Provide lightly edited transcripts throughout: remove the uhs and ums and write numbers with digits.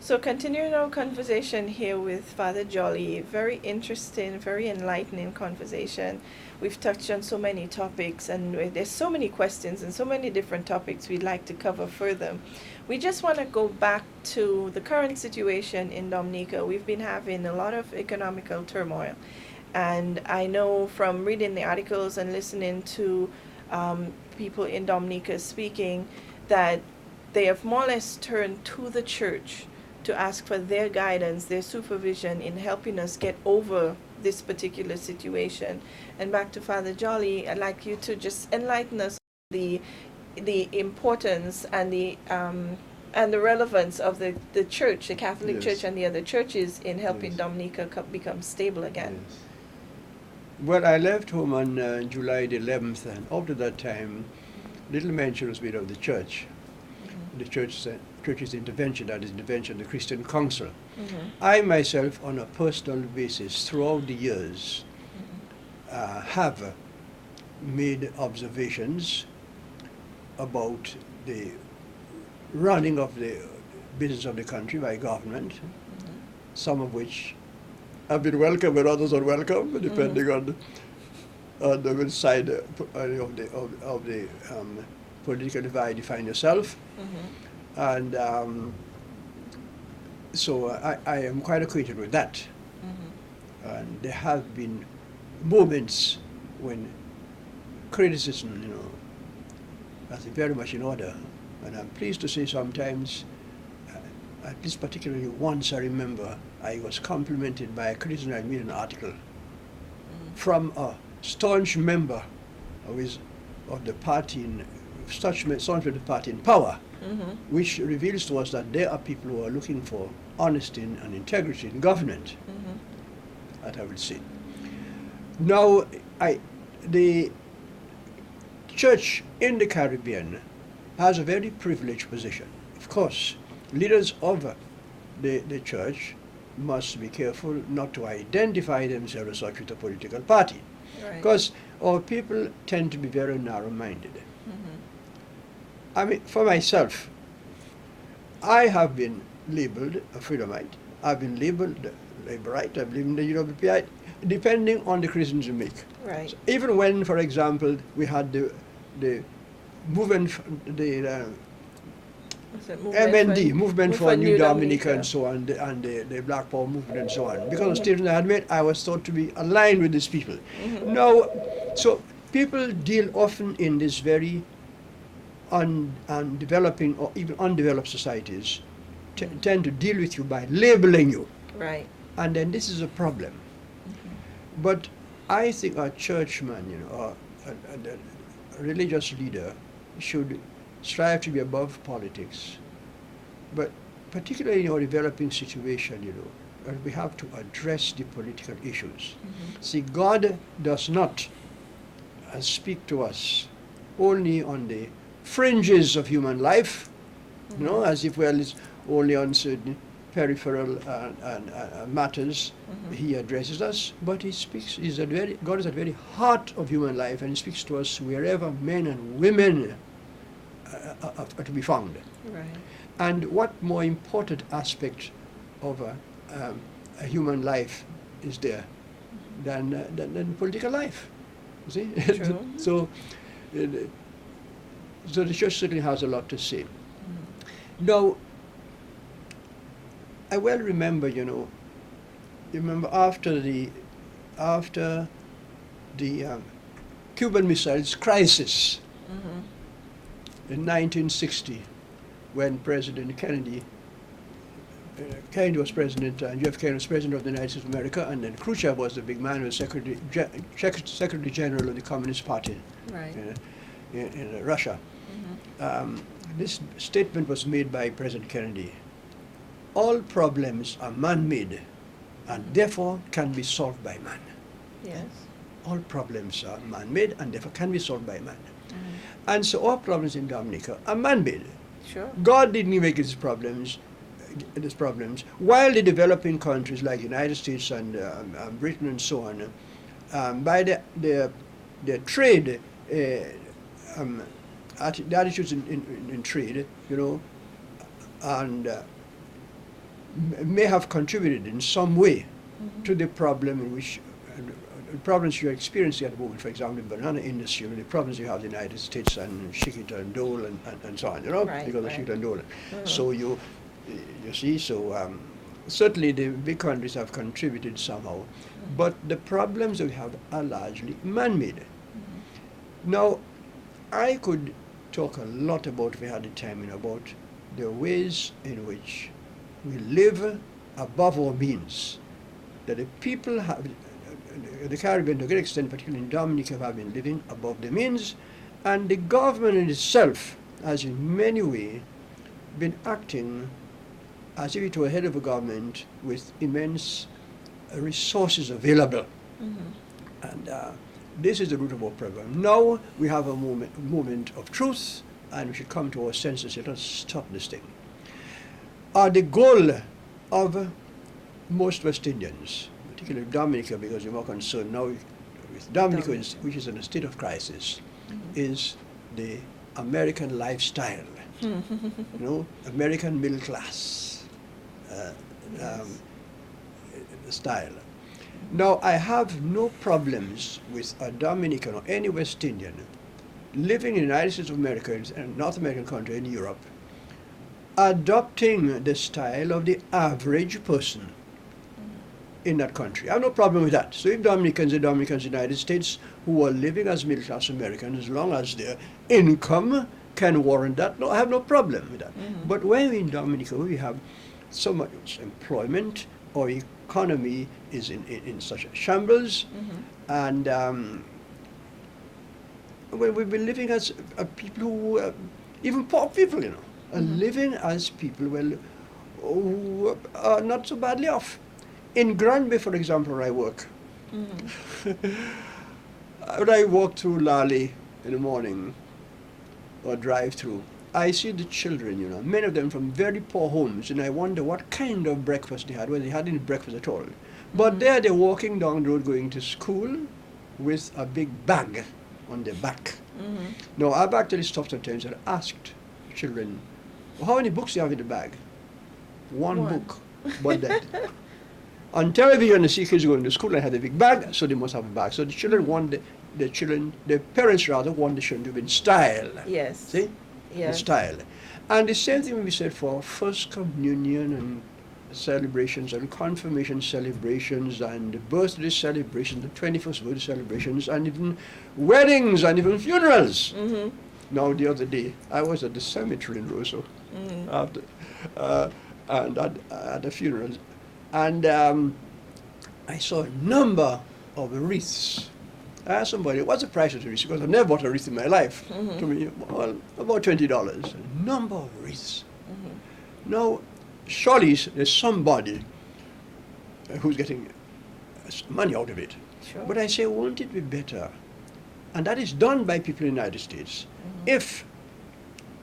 So continuing our conversation here with Father Jolly, very interesting, very enlightening conversation. We've touched on so many topics and there's so many questions and so many different topics we'd like to cover further. We just want to go back to the current situation in Dominica. We've been having a lot of economical turmoil. And I know from reading the articles and listening to people in Dominica speaking that they have more or less turned to the church to ask for their guidance, their supervision in helping us get over this particular situation. And back to Father Jolly, I'd like you to just enlighten us the importance and the relevance of the church, the Catholic Yes. Church and the other churches in helping Yes. Dominica become stable again. Yes. Well, I left home on July the 11th, and up to that time, little mention was made of the church. The church's intervention, that is intervention, the Christian Council. I myself, on a personal basis, throughout the years, have made observations about the running of the business of the country by government, some of which have been welcome and others unwelcome, depending on which side of the political divide you find yourself. And so I am quite acquainted with that. And there have been moments when criticism, that's very much in order. And I'm pleased to say sometimes, at least particularly once I remember, I was complimented by a criticism I made an article from a staunch member of the party staunch member of the party in power, which reveals to us that there are people who are looking for honesty and integrity in government, that I would say. Now, the church in the Caribbean has a very privileged position. Of course, leaders of the church must be careful not to identify themselves as such with a political party, because our people tend to be very narrow-minded. I mean, for myself, I have been labeled a freedomite. I've been labeled a laborite. I've been labeled the UWPI, depending on the criticisms you make. Right. So even when, for example, we had the movement, MND, Movement for New Dominica, and so on, and the Black Power movement and so on. Because of statements I had made, I was thought to be aligned with these people. Now, so people deal often in this very undeveloping or even undeveloped societies tend to deal with you by labeling you. Right. And then this is a problem. But I think a churchman, or a religious leader should strive to be above politics. But particularly in our developing situation, we have to address the political issues. See, God does not speak to us only on the fringes of human life, as if we're only on certain peripheral matters. He addresses us, but he speaks. God is at the very heart of human life, and he speaks to us wherever men and women are to be found. Right. And what more important aspect of a human life is there than political life? You see? True. So the church certainly has a lot to say. Now, I well remember, after the Cuban Missiles crisis in 1960, when President Kennedy was president, and JFK was president of the United States of America, and then Khrushchev was the big man, who was Secretary General of the Communist Party in Russia. This statement was made by President Kennedy. All problems are man-made and therefore can be solved by man. Yes. All problems are man-made and therefore can be solved by man. And so our problems in Dominica are man-made. Sure. God didn't make these problems, while the developing countries like the United States and Britain and so on, by their trade, the attitudes in trade, and may have contributed in some way to the problem in which the problems you're experiencing at the moment, for example, in the banana industry, the problems you have in the United States and Shikita and Dole and so on, you know, Right, because of right. Shikita and Dole. Mhm. So you see, so certainly the big countries have contributed somehow, but the problems that we have are largely man-made. Now, I could talk a lot about, if we had the time, about the ways in which we live above our means, that the people have, the Caribbean to a great extent, particularly in Dominica, have been living above their means, and the government in itself has in many ways been acting as if it were head of a government with immense resources available. And this is the root of our problem. Now we have a moment of truth, and we should come to our senses. Let us stop this thing. The goal of most West Indians, particularly Dominica, because you're more concerned now with Dominica, which is in a state of crisis, is the American lifestyle. You know, American middle class style. Now, I have no problems with a Dominican or any West Indian living in the United States of America and North American country in Europe, adopting the style of the average person in that country. I have no problem with that. So if Dominicans are Dominicans in the United States who are living as middle-class Americans, as long as their income can warrant that, no, I have no problem with that. But when we're in Dominica, we have so much employment, our economy is in such a shambles, and we've been living as people who, even poor people, you know, are living as people who are not so badly off. In Granby, for example, where I work, when I walk through Lally in the morning or drive through, I see the children, you know, many of them from very poor homes, and I wonder what kind of breakfast they had, whether they had any breakfast at all. But there they're walking down the road going to school with a big bag on their back. Now, I've actually stopped sometimes and asked children, well, how many books do you have in the bag? One book, but that. On television, you see kids going to school and have a big bag, so they must have a bag. So the children want the parents rather want the children to be in style. Yes. See? Yes. In style. And the same thing will be said for First Communion and celebrations and confirmation celebrations and birthday celebrations, the 21st birthday celebrations, and even weddings and even funerals. Now, the other day, I was at the cemetery in Roseau after, and at the funerals, and I saw a number of wreaths. I asked somebody, what's the price of the wreath? Because I've never bought a wreath in my life. To me, well, about $20. A number of wreaths. Now, surely there's somebody who's getting money out of it. Sure. But I say, won't it be better? And that is done by people in the United States. If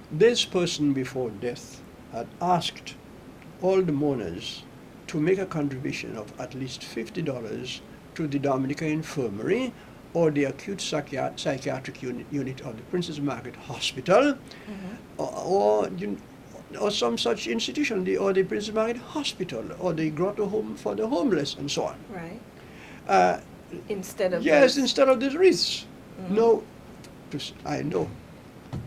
this person before death had asked all the mourners to make a contribution of at least $50 to the Dominica Infirmary or the acute psychiatric unit of the Princess Margaret Hospital, or some such institution, or the Princess Margaret Hospital, or the Grotto Home for the Homeless, and so on. Right. Instead of yes, instead of these wreaths. No, I know.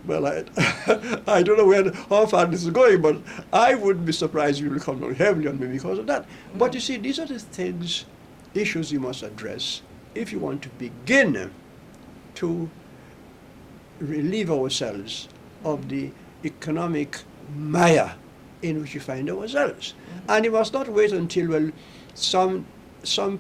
Well, I don't know how far this is going, but I wouldn't be surprised if you will come down heavily on me because of that. But you see, these are the issues you must address if you want to begin to relieve ourselves of the economic mire in which we find ourselves. And you must not wait until, well, some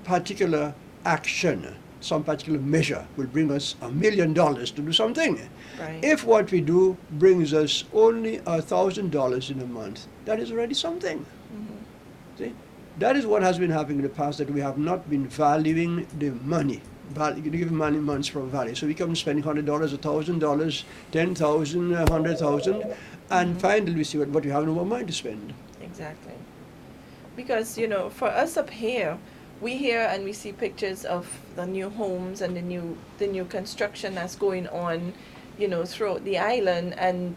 particular action, some particular measure will bring us $1 million to do something. Right. If what we do brings us only $1,000 in a month, that is already something. See? That is what has been happening in the past, that we have not been valuing the money, giving money months from value. So we come spending $100, $1,000, $10,000, $100,000, and finally we see what we have no more money to spend. Exactly. Because, you know, for us up here, we hear and we see pictures of the new homes and the new construction that's going on, you know, throughout the island, and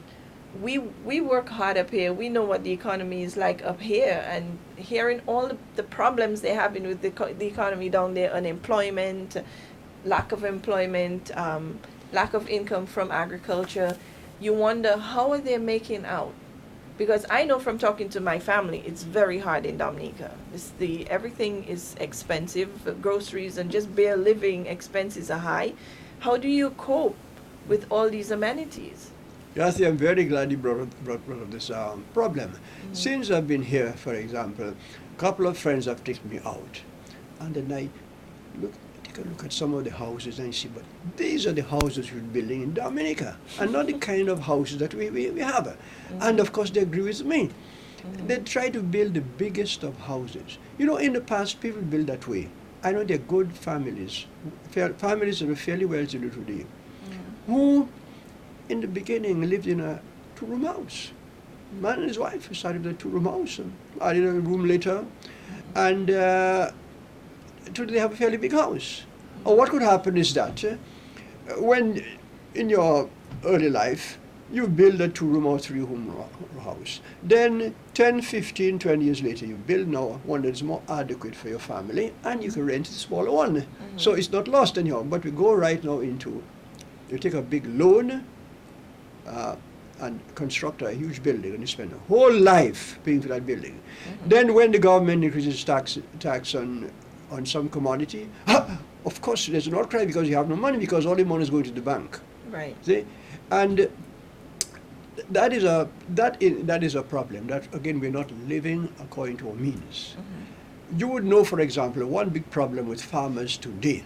we work hard up here. We know what the economy is like up here, and hearing all the problems they're having with the economy down there, unemployment, lack of employment, lack of income from agriculture, you wonder how are they making out? Because I know from talking to my family, it's very hard in Dominica. Everything is expensive, groceries and just bare living expenses are high. How do you cope with all these amenities? Yes, I'm very glad you brought up this problem. Since I've been here, for example, a couple of friends have taken me out, and then I take a look at some of the houses and see, but these are the houses we're building in Dominica, and not the kind of houses that we have. And of course, they agree with me. They try to build the biggest of houses. You know, in the past, people built that way. I know they're good families, families that are fairly well-to-do today, who in the beginning lived in a two-room house. Man and his wife started with a two-room house and added a room later, and today they have a fairly big house. Or what could happen is that when in your early life you build a two-room or three-room house, then 10, 15, 20 years later you build now one that is more adequate for your family, and you can rent a smaller one. So it's not lost anyhow, but we go right now into, you take a big loan, and construct a huge building, and you spend a whole life paying for that building. Then when the government increases tax on some commodity, of course there's an outcry because you have no money, because all the money is going to the bank. Right. See? And that is a problem. That again, we're not living according to our means. You would know, for example, one big problem with farmers today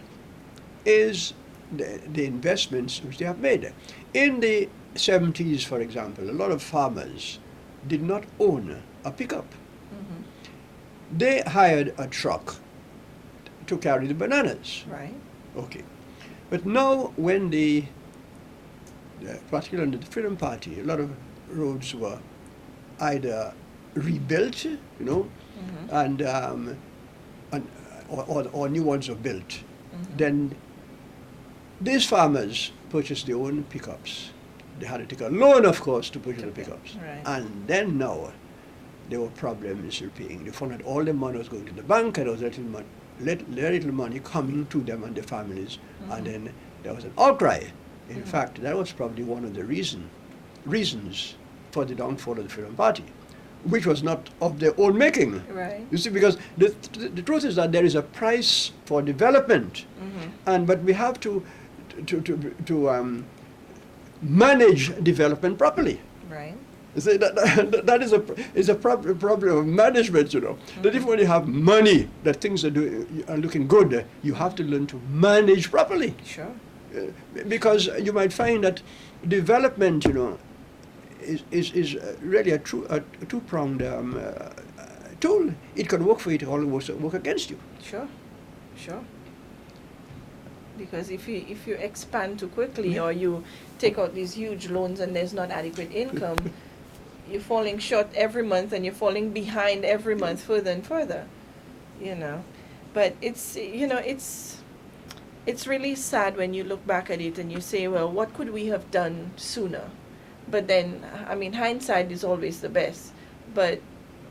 is the investments which they have made. In the 70s, for example, a lot of farmers did not own a pickup. They hired a truck to carry the bananas. Right. Okay. But now when particularly under the Freedom Party, a lot of roads were either rebuilt, you know, and or new ones were built. Then these farmers purchased their own pickups. They had to take a loan, of course, to purchase the pickups. Right. And then now there were problems repaying. They found that all the money was going to the bank, and there was very little money coming to them and their families. And then there was an outcry. In fact, that was probably one of the reasons for the downfall of the Freedom Party, which was not of their own making. Right. You see, because the truth is that there is a price for development, but we have to manage development properly. Right. You see, that is a problem of management, you know. That even when you have money, that things are looking good, you have to learn to manage properly. Sure. Because you might find that development, you know, is really a two-pronged tool. It can work for you, it can also work against you. Sure. Because if you expand too quickly, or you take out these huge loans and there's not adequate income, you're falling short every month, and you're falling behind every month further and further, you know. But it's really sad when you look back at it and you say, well, what could we have done sooner? But then, I mean, hindsight is always the best. But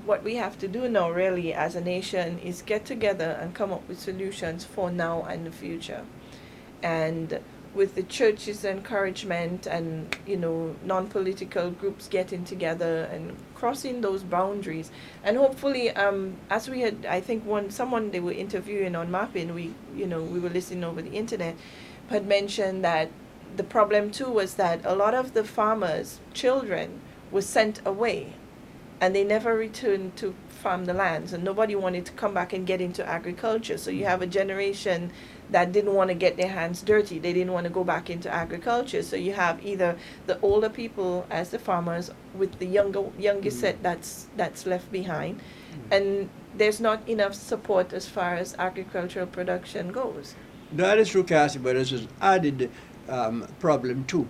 what we have to do now really as a nation is get together and come up with solutions for now and the future. And with the church's encouragement and, you know, non-political groups getting together and crossing those boundaries. And hopefully, as we had, I think someone they were interviewing on Mapping, we were listening over the internet, had mentioned that the problem too was that a lot of the farmers' children were sent away, and they never returned to farm the lands, and nobody wanted to come back and get into agriculture. So you have a generation that didn't want to get their hands dirty. They didn't want to go back into agriculture. So you have either the older people as the farmers with the younger set that's left behind, and there's not enough support as far as agricultural production goes. That is true, Cassie, but there's an added problem too.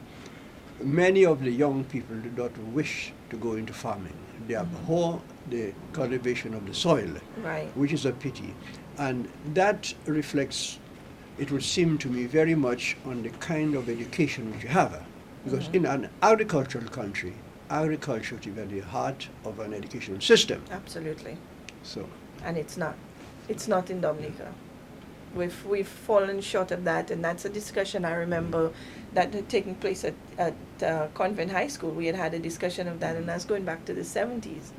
Many of the young people do not wish to go into farming. They abhor the cultivation of the soil, right, which is a pity. And that reflects, it would seem to me, very much on the kind of education which you have. Because in an agricultural country, agriculture to be at the heart of an educational system. Absolutely. So, And it's not. It's not in Dominica. We've fallen short of that, and that's a discussion I remember that had taken place at Convent High School. We had a discussion of that, and that's going back to the 70s.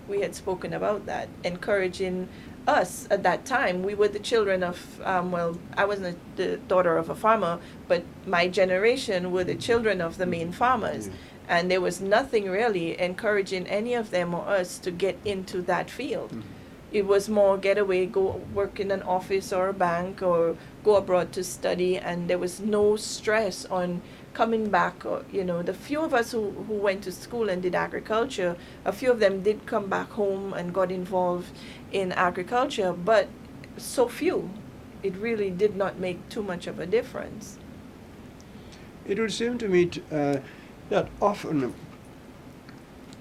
We had spoken about that, encouraging us at that time. We were the children of, well, I wasn't the daughter of a farmer, but my generation were the children of the main farmers. And there was nothing really encouraging any of them or us to get into that field. It was more get away, go work in an office or a bank, or go abroad to study, and there was no stress on coming back. Or, you know, the few of us who went to school and did agriculture, a few of them did come back home and got involved in agriculture, but so few. It really did not make too much of a difference. it would seem to me that often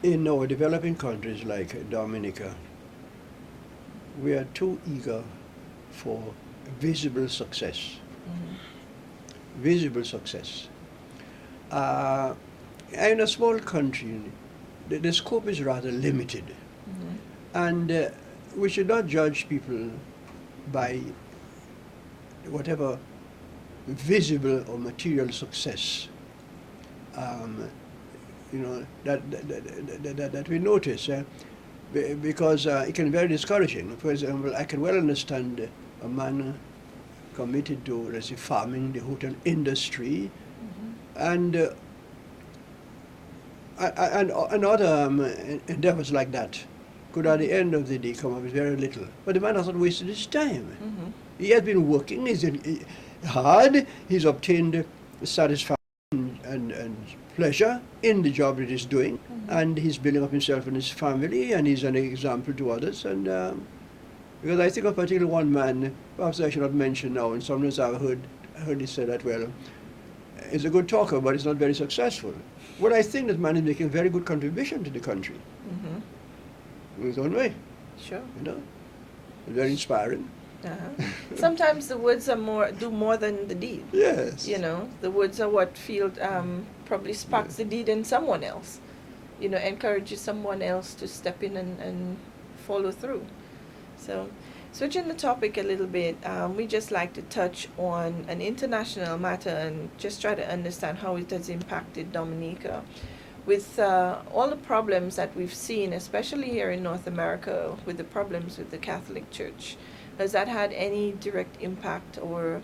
in our developing countries like Dominica, we are too eager for visible success. Visible success. In a small country, the scope is rather limited. And we should not judge people by whatever visible or material success that we notice. Because it can be very discouraging. For example, I can well understand a man committed to, let's say, farming, the hotel industry, and other endeavors like that could at the end of the day come up with very little. But the man hasn't wasted his time. He has been working, hard, he's obtained satisfaction and pleasure in the job that he's doing, and he's building up himself and his family, and he's an example to others. And because I think of particularly one man, perhaps I should not mention now, and sometimes I've heard he say that, well, he's a good talker, but he's not very successful. Well, I think that man is making a very good contribution to the country in his own way. Sure. You know, very inspiring. Sometimes the words are do more than the deed. Yes. You know, the words are what probably sparks the deed in someone else. You know, encourages someone else to step in and follow through. So, switching the topic a little bit, we just like to touch on an international matter and just try to understand how it has impacted Dominica. With all the problems that we've seen, especially here in North America, with the problems with the Catholic Church, has that had any direct impact, or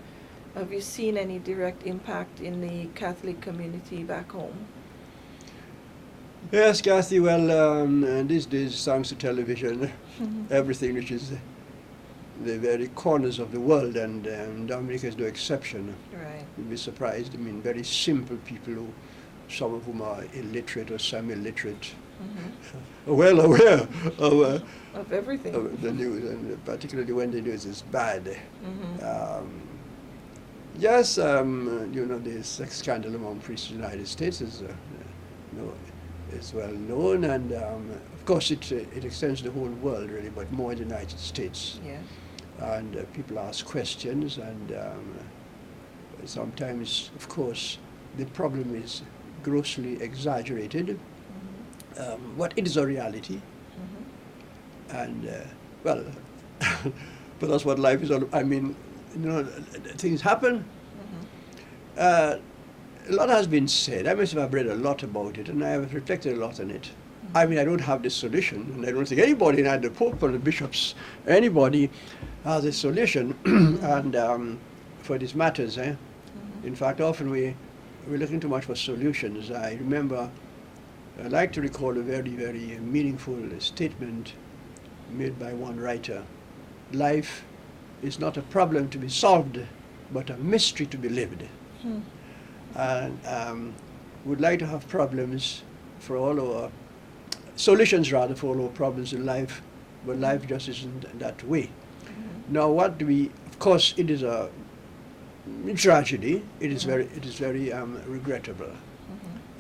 have you seen any direct impact in the Catholic community back home? Yes, Kathy, well, these days, thanks to television, everything which is the very corners of the world, and Dominica is no exception. Right. You'd be surprised. I mean, very simple people, some of whom are illiterate or semi-illiterate, well aware of everything. Of the news, and particularly when the news is bad. Yes, the sex scandal among priests in the United States is well known, and of course it extends to the whole world really, but more in the United States. Yeah. And people ask questions, and sometimes, of course, the problem is grossly exaggerated, but it is a reality. And well, but that's what life is all about. I mean, things happen. A lot has been said. I must have read a lot about it, and I have reflected a lot on it. I mean, I don't have the solution, and I don't think anybody, neither the Pope or the bishops, anybody has a solution and for these matters. In fact, often we're looking too much for solutions. I like to recall a very, very meaningful statement made by one writer. Life is not a problem to be solved, but a mystery to be lived. And we'd like to have problems for all our solutions, rather, for all our problems in life, but life just isn't that way. Now, of course, it is a tragedy. It is very regrettable,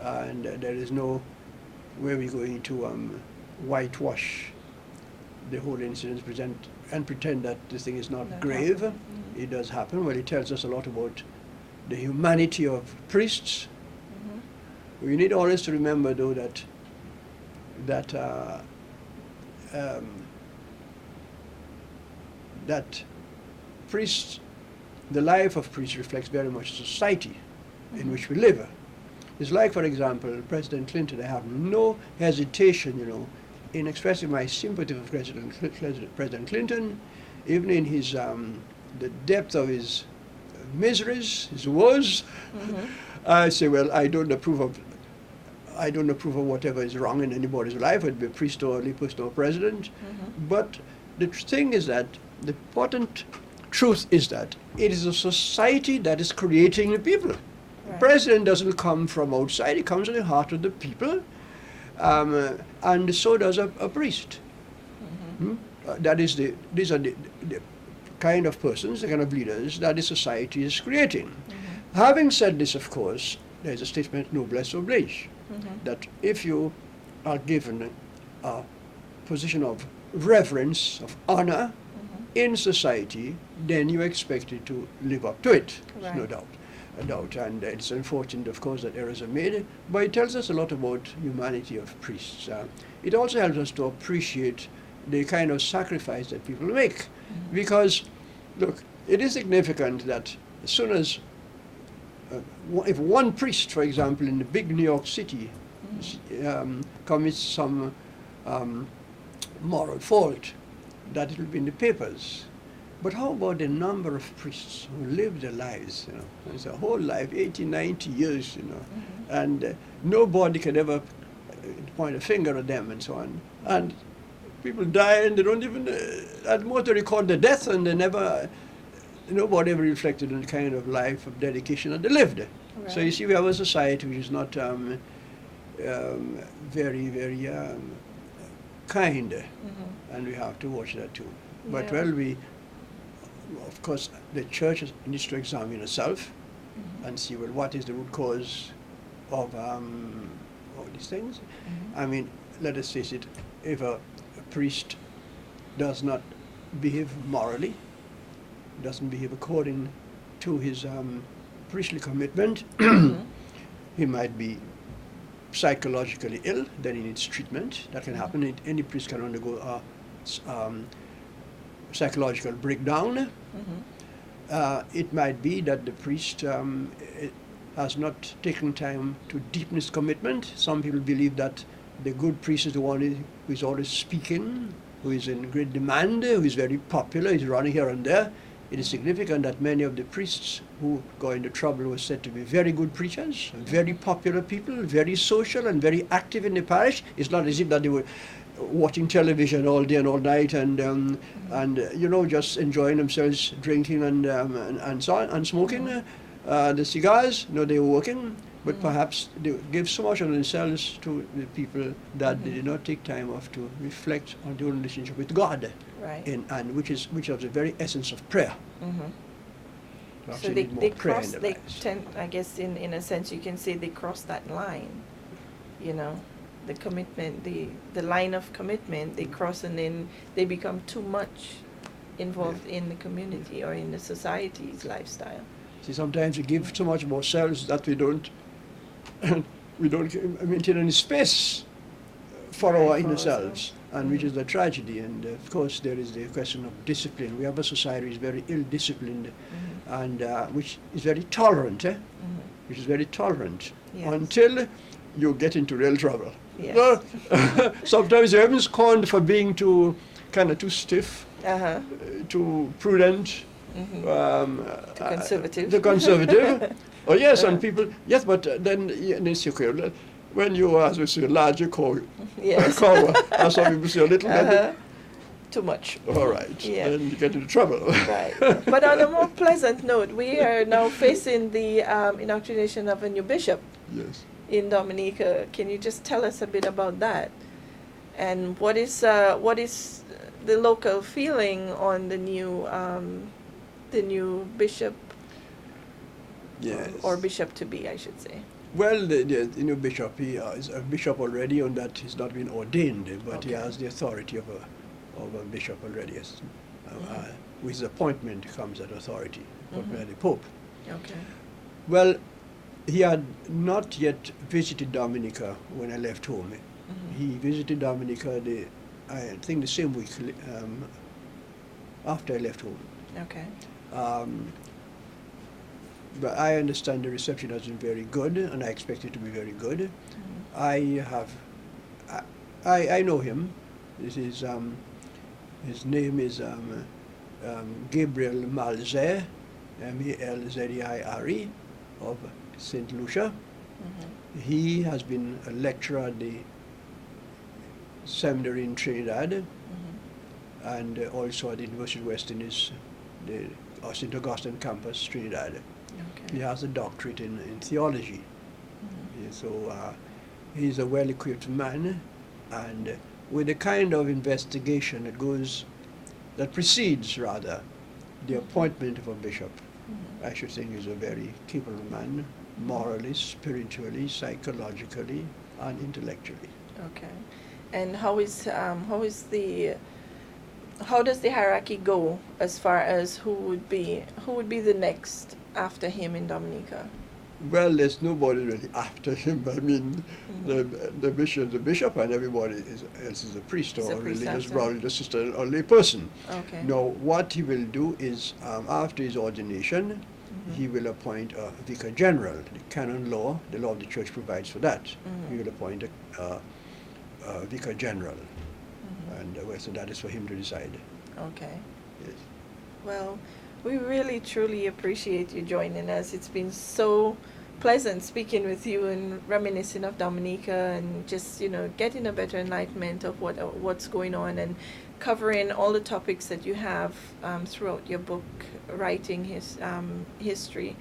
and there is no way we're going to whitewash the whole incident, pretend that this thing is not grave. It does happen. Well, it tells us a lot about the humanity of priests. We need always to remember, though, that that that priests, the life of priests reflects very much society in which we live. It's like, for example, President Clinton. I have no hesitation, in expressing my sympathy for President Clinton, even in his the depth of his miseries, his woes. I say, well, I don't approve of whatever is wrong in anybody's life, whether it be a priest or a layperson or president. But the thing is that the important truth is that it is a society that is creating the people. The president doesn't come from outside; he comes in the heart of the people, and so does a priest. These are the kind of persons, the kind of leaders that the society is creating. Having said this, of course, there is a statement, noblesse oblige, that if you are given a position of reverence, of honor in society, then you're expected to live up to it. There's no doubt. And it's unfortunate, of course, that errors are made, but it tells us a lot about humanity of priests. It also helps us to appreciate the kind of sacrifice that people make. Because, look, it is significant that as soon as, if one priest, for example, in the big New York City commits some moral fault, that it will be in the papers. But how about the number of priests who live their lives, It's a whole life, 80, 90 years, and nobody can ever point a finger at them and so on. And people die and they don't even, at most they record their death, and nobody ever reflected on the kind of life of dedication that they lived. So you see, we have a society which is not very, very kind, and we have to watch that too. But of course, the church needs to examine itself and see, well, what is the root cause of all these things? I mean, let us face it, if a priest does not behave morally, doesn't behave according to his priestly commitment, he might be psychologically ill, then he needs treatment. That can happen. Any priest can undergo a psychological breakdown. It might be that the priest has not taken time to deepen his commitment. Some people believe that the good priest is the one who is always speaking, who is in great demand, who is very popular, is running here and there. It is significant that many of the priests who got into trouble were said to be very good preachers, very popular people, very social and very active in the parish. It's not as if that they were watching television all day and all night and just enjoying themselves, drinking and so on, and smoking the cigars. No, they were working, but perhaps they give so much of themselves to the people that they did not take time off to reflect on their own relationship with God, and which is the very essence of prayer. So they cross. They tend, I guess, in a sense, you can say they cross that line. The commitment, the line of commitment, they cross, and then they become too much involved in the community or in the society's lifestyle. See, sometimes we give so much of ourselves that we don't maintain any space for our inner selves, and which is the tragedy. And of course, there is the question of discipline. We have a society which is very ill-disciplined, and which is very tolerant, which is very tolerant, until you get into real trouble. Yes. Sometimes you're even scorned for being too stiff, too prudent, too conservative. Oh yes, and people, yes, but then they say, okay, when you are, as we say, large, you call, as some people say, a little bit. Too much. All right, then you get into trouble. Right. But on a more pleasant note, we are now facing the inauguration of a new bishop. Yes. In Dominica. Can you just tell us a bit about that? And what is the local feeling on the new bishop? Yes. Or bishop to be, I should say. Well, the new bishop, he is a bishop already, on that he's not been ordained, but he has the authority of a bishop already. Yes. With his appointment comes that authority, appointment by the Pope. Okay. Well, he had not yet visited Dominica when I left home. Mhm. He visited Dominica, I think the same week after I left home. Okay. Um, but I understand the reception has been very good, and I expect it to be very good. Mhm. I have, I know him. This is his name is Gabriel Malzer, Malzeire, of St. Lucia. Mhm. He has been a lecturer at the seminary in Trinidad, Mhm. and also at the University of West Indies, the St. Augustine campus, Trinidad. Okay. He has a doctorate in theology. Mhm. Yeah, so he's a well-equipped man, and with the kind of investigation that precedes rather the Mhm. appointment of a bishop, Mhm. I should think he's a very capable man, morally, spiritually, psychologically, and intellectually. Okay. And how does the hierarchy go as far as who would be the next after him in Dominica? Well, there's nobody really after him. I mean, Mhm. the bishop, and everybody else is a priest He's or a a priest religious after. brother, just sister, or lay person. Okay. Now, what he will do is, after his ordination, Mhm. he will appoint a vicar general. The canon law, the law of the church provides for that. He Mhm. will appoint a vicar general, Mhm. and so that is for him to decide. Okay. Yes. Well, we really truly appreciate you joining us. It's been so pleasant speaking with you and reminiscing of Dominica and just, getting a better enlightenment of what's going on and covering all the topics that you have throughout your book, writing history.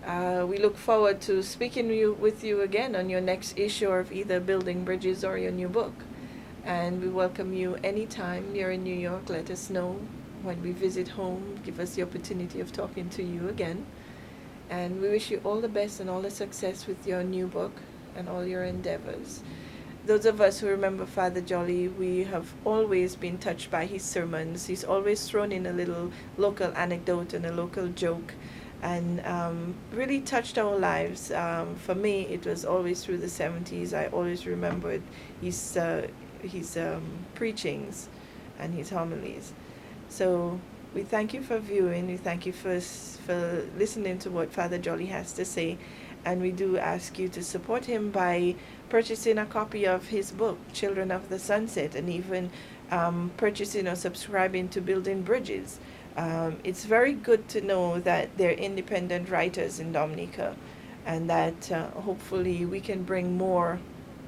We look forward to speaking with you again on your next issue of either Building Bridges or your new book. And we welcome you anytime you're in New York. Let us know when we visit home. Give us the opportunity of talking to you again. And we wish you all the best and all the success with your new book and all your endeavors. Those of us who remember Father Jolly, we have always been touched by his sermons. He's always thrown in a little local anecdote and a local joke, and really touched our lives. For me, it was always through the 70s. I always remembered his, his preachings and his homilies. So we thank you for viewing. We thank you for listening to what Father Jolly has to say. And we do ask you to support him by purchasing a copy of his book, Children of the Sunset, and even purchasing or subscribing to Building Bridges. It's very good to know that they're independent writers in Dominica, and that hopefully we can bring more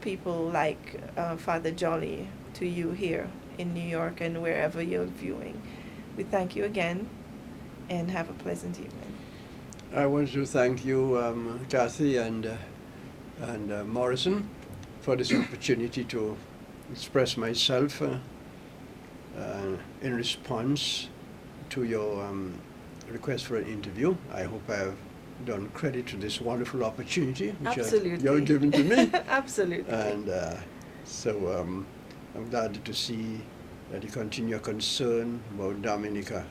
people like Father Jolly to you here in New York and wherever you're viewing. We thank you again and have a pleasant evening. I want to thank you, Kathy and Morrison, for this opportunity to express myself in response to your request for an interview. I hope I have done credit to this wonderful opportunity which Absolutely. you have given to me. Absolutely. And so I'm glad to see that you continue your concern about Dominica.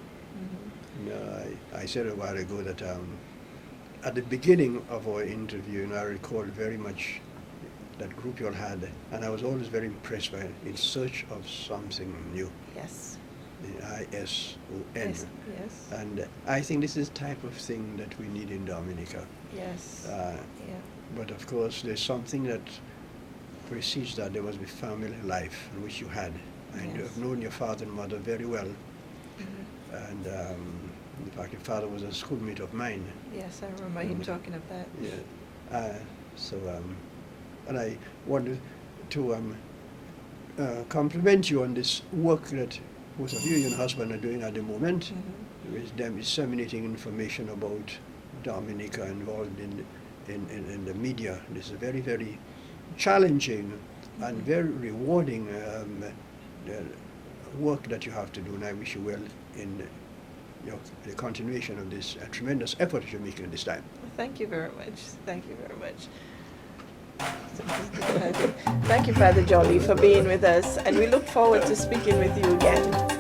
I said a while ago that at the beginning of our interview, I recall very much that group you all had, and I was always very impressed by it, In Search of Something New, Yes. the ISON. Yes. Yes. And I think this is the type of thing that we need in Dominica. Yes. Yeah. But of course, there's something that precedes that. There must be family life, which you had. And you Yes. have known your father and mother very well. Mhm. And in fact, your father was a schoolmate of mine. Yes, I remember him talking of that. Yeah. And I wanted to compliment you on this work that both of you and your husband are doing at the moment, with them disseminating information about Dominica involved in the media. This is very, very challenging and very rewarding work that you have to do, and I wish you well in the continuation of this tremendous effort that you're making at this time. Thank you very much. Thank you very much. Thank you, Father Jolly, for being with us, and we look forward to speaking with you again.